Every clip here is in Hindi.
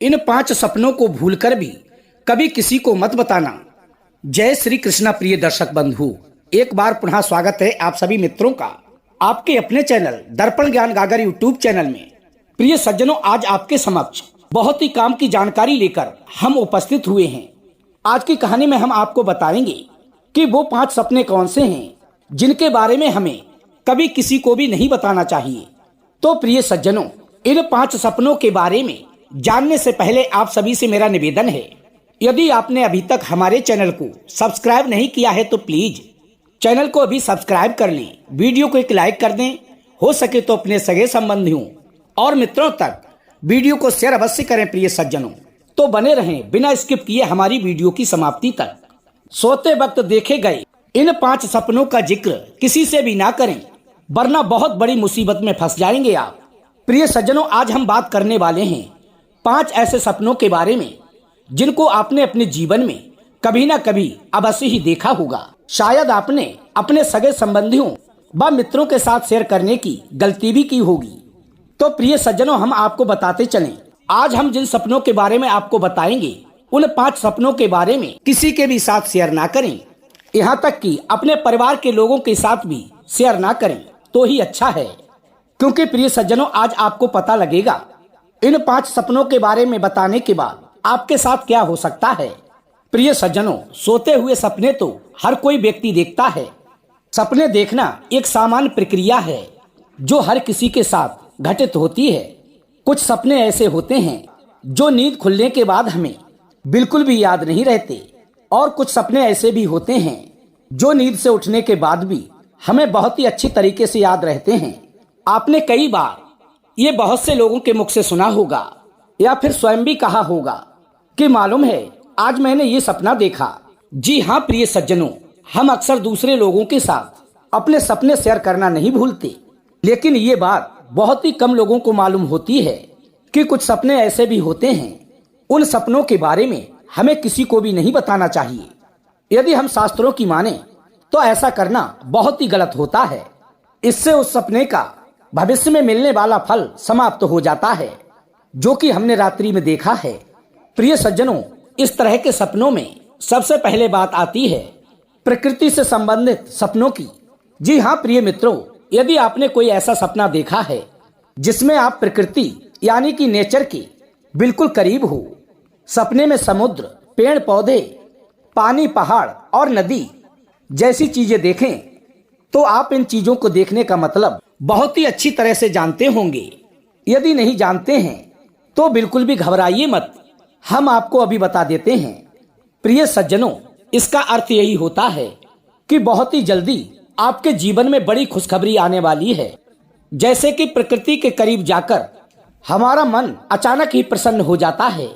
इन 5 सपनों को भूलकर भी कभी किसी को मत बताना। जय श्री कृष्णा। प्रिय दर्शक बंधु, एक बार पुनः स्वागत है आप सभी मित्रों का आपके अपने चैनल दर्पण ज्ञान गागर यूट्यूब चैनल में। प्रिय सज्जनों, आज आपके समक्ष बहुत ही काम की जानकारी लेकर हम उपस्थित हुए हैं। आज की कहानी में हम आपको बताएंगे कि वो 5 सपने कौन से हैं जिनके बारे में हमें कभी किसी को भी नहीं बताना चाहिए। तो प्रिय सज्जनों, इन 5 सपनों के बारे में जानने से पहले आप सभी से मेरा निवेदन है, यदि आपने अभी तक हमारे चैनल को सब्सक्राइब नहीं किया है तो प्लीज चैनल को अभी सब्सक्राइब कर लें, वीडियो को एक लाइक कर दें, हो सके तो अपने सगे संबंधियों और मित्रों तक वीडियो को शेयर अवश्य करें। प्रिय सज्जनों, तो बने रहें बिना स्किप किए हमारी वीडियो की समाप्ति तक। सोते वक्त देखे गए इन 5 सपनों का जिक्र किसी से भी ना करें, वरना बहुत बड़ी मुसीबत में फंस जाएंगे आप। प्रिय सज्जनों, आज हम बात करने वाले हैं 5 ऐसे सपनों के बारे में जिनको आपने अपने जीवन में कभी ना कभी अवश्य ही देखा होगा। शायद आपने अपने सगे संबंधियों व मित्रों के साथ शेयर करने की गलती भी की होगी। तो प्रिय सज्जनों, हम आपको बताते चलें, आज हम जिन सपनों के बारे में आपको बताएंगे उन 5 सपनों के बारे में किसी के भी साथ शेयर ना करें, यहाँ तक कि अपने परिवार के लोगों के साथ भी शेयर ना करें तो ही अच्छा है। क्योंकि प्रिय सज्जनों, आज आपको पता लगेगा इन 5 सपनों के बारे में बताने के बाद आपके साथ क्या हो सकता है। प्रिय सज्जनों, सोते हुए सपने तो हर कोई व्यक्ति देखता है। सपने देखना एक सामान्य प्रक्रिया है जो हर किसी के साथ घटित होती है। कुछ सपने ऐसे होते हैं जो नींद खुलने के बाद हमें बिल्कुल भी याद नहीं रहते, और कुछ सपने ऐसे भी होते हैं जो नींद से उठने के बाद भी हमें बहुत ही अच्छी तरीके से याद रहते हैं। आपने कई बार ये बहुत से लोगों के मुख से सुना होगा या फिर स्वयं भी कहा होगा कि मालूम है आज मैंने ये सपना देखा। जी हाँ प्रिय सज्जनों, हम अक्सर दूसरे लोगों के साथ अपने सपने शेयर करना नहीं भूलते, लेकिन ये बात बहुत ही कम लोगों को मालूम होती है कि कुछ सपने ऐसे भी होते हैं। उन सपनों के बारे में हमें किसी को भी नहीं बताना चाहिए। यदि हम शास्त्रों की माने तो ऐसा करना बहुत ही गलत होता है। इससे उस सपने का भविष्य में मिलने वाला फल समाप्त हो जाता है, जो कि हमने रात्रि में देखा है। प्रिय सज्जनों, इस तरह के सपनों में सबसे पहले बात आती है प्रकृति से संबंधित सपनों की। जी हाँ प्रिय मित्रों, यदि आपने कोई ऐसा सपना देखा है जिसमें आप प्रकृति यानी कि नेचर के बिल्कुल करीब हो, सपने में समुद्र, पेड़ पौधे, पानी, पहाड़ और नदी जैसी चीजें देखें, तो आप इन चीजों को देखने का मतलब बहुत ही अच्छी तरह से जानते होंगे। यदि नहीं जानते हैं तो बिल्कुल भी घबराइए मत, हम आपको अभी बता देते हैं। प्रिय सज्जनों, इसका अर्थ यही होता है कि बहुत ही जल्दी आपके जीवन में बड़ी खुशखबरी आने वाली है। जैसे कि प्रकृति के करीब जाकर हमारा मन अचानक ही प्रसन्न हो जाता है,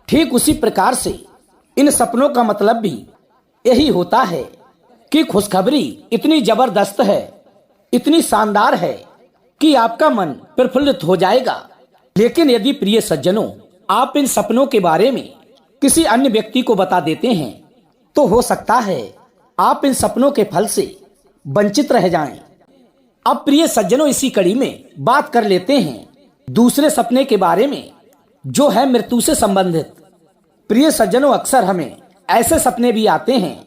ठीक उसी प्रकार से इन सपनों का मतलब भी यही होता है कि खुशखबरी इतनी जबरदस्त है, इतनी शानदार है कि आपका मन प्रफुल्लित हो जाएगा। लेकिन यदि प्रिय सज्जनों आप इन सपनों के बारे में किसी अन्य व्यक्ति को बता देते हैं तो हो सकता है आप इन सपनों के फल से वंचित रह जाएं। अब प्रिय सज्जनों, इसी कड़ी में बात कर लेते हैं दूसरे सपने के बारे में, जो है मृत्यु से संबंधित। प्रिय सज्जनों, अक्सर हमें ऐसे सपने भी आते हैं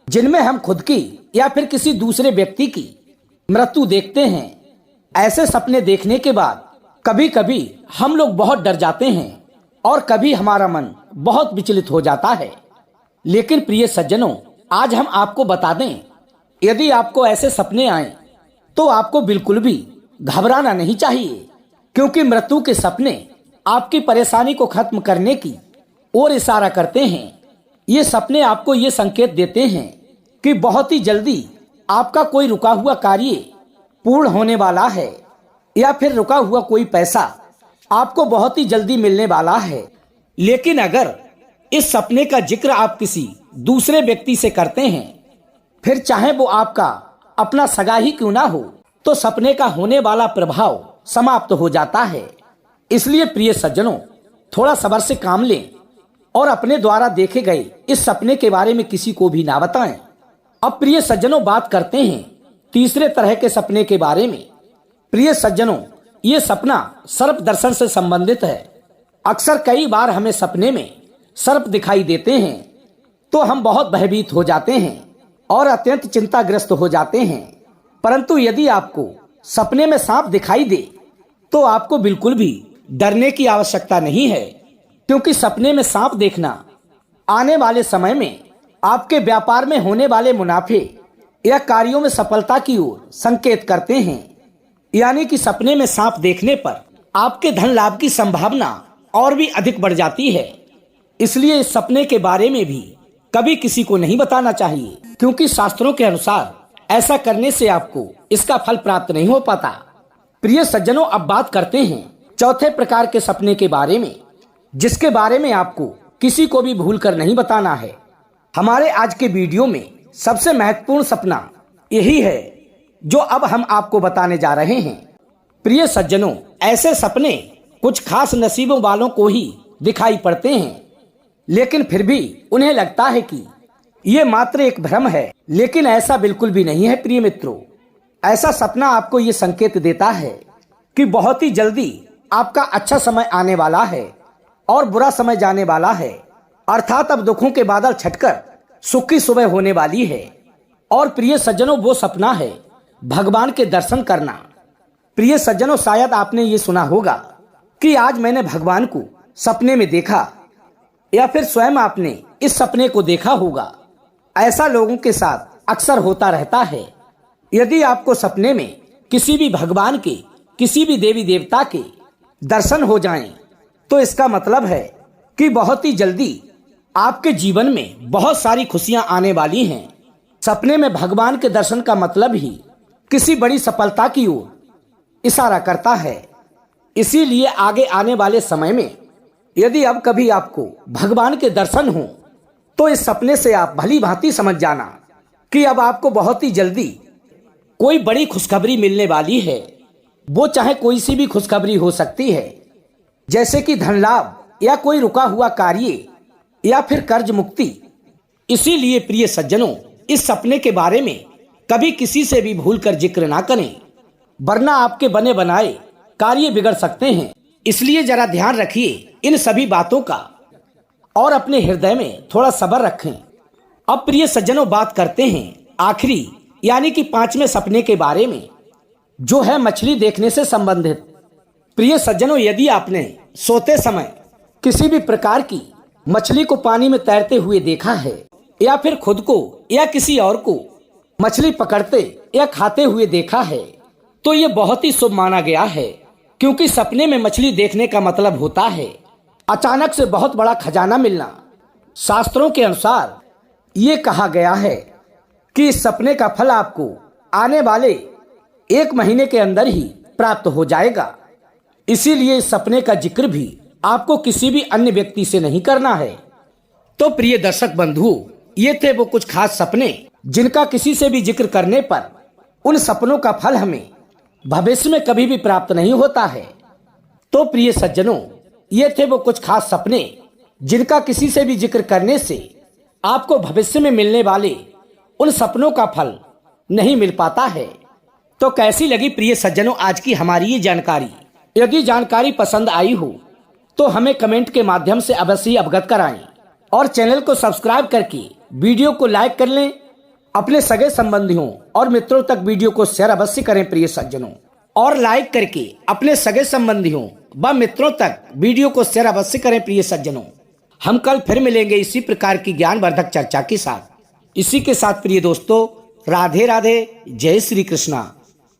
जिनमें हम खुद की या फिर किसी दूसरे व्यक्ति की मृत्यु देखते हैं। ऐसे सपने देखने के बाद कभी कभी हम लोग बहुत डर जाते हैं और कभी हमारा मन बहुत विचलित हो जाता है। लेकिन प्रिय सज्जनों, आज हम आपको बता दें, यदि आपको ऐसे सपने आए तो आपको बिल्कुल भी घबराना नहीं चाहिए, क्योंकि मृत्यु के सपने आपकी परेशानी को खत्म करने की ओर इशारा करते हैं। ये सपने आपको ये संकेत देते हैं कि बहुत ही जल्दी आपका कोई रुका हुआ कार्य पूर्ण होने वाला है, या फिर रुका हुआ कोई पैसा आपको बहुत ही जल्दी मिलने वाला है। लेकिन अगर इस सपने का जिक्र आप किसी दूसरे व्यक्ति से करते हैं, फिर चाहे वो आपका अपना सगा ही क्यों ना हो, तो सपने का होने वाला प्रभाव समाप्त हो जाता है। इसलिए प्रिय सज्जनों, थोड़ा सब्र से काम लें और अपने द्वारा देखे गए इस सपने के बारे में किसी को भी ना बताएं। अब प्रिय सज्जनों, बात करते हैं तीसरे तरह के सपने के बारे में। प्रिय सज्जनों, ये सपना सर्प दर्शन से संबंधित है। अक्सर कई बार हमें सपने में सर्प दिखाई देते हैं तो हम बहुत भयभीत हो जाते हैं और अत्यंत चिंताग्रस्त हो जाते हैं। परंतु यदि आपको सपने में सांप दिखाई दे तो आपको बिल्कुल भी डरने की आवश्यकता नहीं है, क्योंकि सपने में सांप देखना आने वाले समय में आपके व्यापार में होने वाले मुनाफे या कार्यों में सफलता की ओर संकेत करते हैं। यानी कि सपने में सांप देखने पर आपके धन लाभ की संभावना और भी अधिक बढ़ जाती है। इसलिए इस सपने के बारे में भी कभी किसी को नहीं बताना चाहिए, क्योंकि शास्त्रों के अनुसार ऐसा करने से आपको इसका फल प्राप्त नहीं हो पाता। प्रिय सज्जनों, अब बात करते हैं चौथे प्रकार के सपने के बारे में, जिसके बारे में आपको किसी को भी भूलकर नहीं बताना है। हमारे आज के वीडियो में सबसे महत्वपूर्ण सपना यही है जो अब हम आपको बताने जा रहे हैं। प्रिय सज्जनों, ऐसे सपने कुछ खास नसीबों वालों को ही दिखाई पड़ते हैं, लेकिन फिर भी उन्हें लगता है कि ये मात्र एक भ्रम है, लेकिन ऐसा बिल्कुल भी नहीं है। प्रिय मित्रों, ऐसा सपना आपको ये संकेत देता है कि बहुत ही जल्दी आपका अच्छा समय आने वाला है और बुरा समय जाने वाला है, अर्थात अब दुखों के बादल छटकर सुख की सुबह होने वाली है। और प्रिय सज्जनों, वो सपना है भगवान के दर्शन करना। प्रिय सज्जनों, शायद आपने ये सुना होगा कि आज मैंने भगवान को सपने में देखा, या फिर स्वयं आपने इस सपने को देखा होगा। ऐसा लोगों के साथ अक्सर होता रहता है। यदि आपको सपने में किसी भी भगवान के, किसी भी देवी देवता के दर्शन हो जाएं, तो इसका मतलब है कि बहुत ही जल्दी आपके जीवन में बहुत सारी खुशियां आने वाली हैं। सपने में भगवान के दर्शन का मतलब ही किसी बड़ी सफलता की ओर इशारा करता है। इसीलिए आगे आने वाले समय में यदि अब कभी आपको भगवान के दर्शन हो तो इस सपने से आप भली भांति समझ जाना कि अब आपको बहुत ही जल्दी कोई बड़ी खुशखबरी मिलने वाली है। वो चाहे कोई सी भी खुशखबरी हो सकती है, जैसे कि धन लाभ या कोई रुका हुआ कार्य या फिर कर्ज मुक्ति। इसीलिए प्रिय सज्जनों, इस सपने के बारे में कभी किसी से भी भूलकर जिक्र ना करें, वरना आपके बने बनाए कार्य बिगड़ सकते हैं। इसलिए जरा ध्यान रखिए इन सभी बातों का और अपने हृदय में थोड़ा सब्र रखें। अब प्रिय सज्जनों, बात करते हैं आखिरी यानी कि पांचवें सपने के बारे में, जो है मछली देखने से संबंधित। प्रिय सज्जनों, यदि आपने सोते समय किसी भी प्रकार की मछली को पानी में तैरते हुए देखा है, या फिर खुद को या किसी और को मछली पकड़ते या खाते हुए देखा है, तो ये बहुत ही शुभ माना गया है, क्योंकि सपने में मछली देखने का मतलब होता है अचानक से बहुत बड़ा खजाना मिलना। शास्त्रों के अनुसार ये कहा गया है कि इस सपने का फल आपको आने वाले 1 महीने के अंदर ही प्राप्त हो जाएगा। इसीलिए इस सपने का जिक्र भी आपको किसी भी अन्य व्यक्ति से नहीं करना है। तो प्रिय दर्शक बंधु, ये थे वो कुछ खास सपने जिनका किसी से भी जिक्र करने पर उन सपनों का फल हमें भविष्य में कभी भी प्राप्त नहीं होता है। तो प्रिय सज्जनों, ये थे वो कुछ खास सपने जिनका किसी से भी जिक्र करने से आपको भविष्य में मिलने वाले उन सपनों का फल नहीं मिल पाता है। तो कैसी लगी प्रिय सज्जनों आज की हमारी ये जानकारी? यदि जानकारी पसंद आई हो तो हमें कमेंट के माध्यम से अवश्य अवगत कराएं और चैनल को सब्सक्राइब करके वीडियो को लाइक कर लें। अपने सगे संबंधियों और मित्रों तक वीडियो को शेयर अवश्य करें प्रिय सज्जनों, और लाइक करके अपने सगे संबंधियों व मित्रों तक वीडियो को शेयर अवश्य करें प्रिय सज्जनों। हम कल फिर मिलेंगे इसी प्रकार की ज्ञानवर्धक चर्चा के साथ। इसी के साथ प्रिय दोस्तों, राधे राधे, जय श्री कृष्णा।